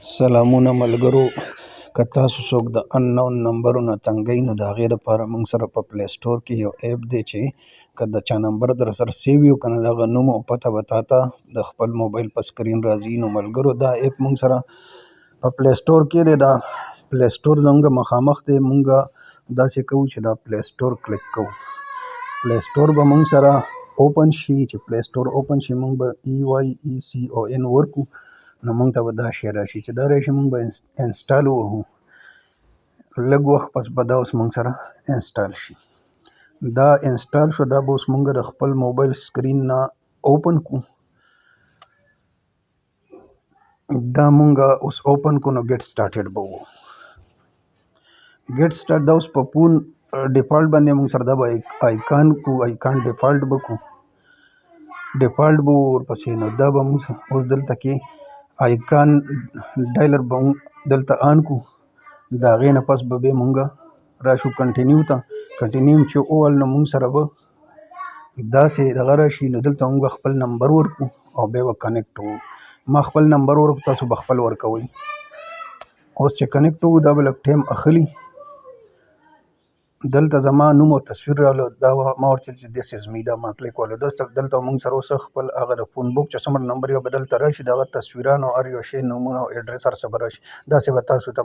سلامونه ملګرو، که تاسو څوک د اننون نمبرونه تنګئ نو د هغې دپاره موږ سره په پلی سټور کې یو ایپ دی چې که د چا نمبر در سره سیو وي او که نه د هغه نوم او پته به تاته د خپل موبایل په سکرین راځي. نو ملګرو دا ایپ موږ سره په پلی سټور کې دی. دا پلی سټور زموږ مخامخ دی. موږ داسې کوو چې دا پلی سټور کلیک کوو. پلی سټور به موږ سره اوپن شي. چې پلی سټور اوپن شي موږ به EYECON ورکو نو موږ ته به دا شی راشي. چې دا راشي موږ به انسټال ووهو. لږ وخت پس به دا اوس موږ سره انسټال شي. دا انسټال شو. دا به اوس موږ د خپل موبایل سکرین نه اوپن کو. دا موږ اوس اوپن کو نو ګیټ سټارټډ به وو. ګیټ سټارټ دا اوس په فون ډیفالټ باندې موږ سره دا به آیکان کو. آیکان ډیفالټ به کو. ډیفالټ به ورپسې نو دا به موږ اوس دلته کې آیکان ډایلر به موږ دلته آن کو. د هغې نه پس به بیا موږ راشو کنټینیو ته. کنټینیو چې ووهل نو موږ سره به داسې دغه راشي. نو دلته موږ به خپل نمبر ورکو او بیا به کنیکټ وو. ما خپل نمبر ورکو، تاسو به خپل ورکوئ. اوس چې کنیکټ وو دا به لږ ټایم اخلي. دلته زما نوم او تصویر راغله. دا ما ورته ویل چې دیس از می. دا ما کلیک والو. دلته موږ سره اوس خپل هغه د فون بوک چې څومره نمبر یې به دلته راشي د هغه تصویران او هر یو شی نومونه او اډرس هر څه به راشي. داسې به تاسو ته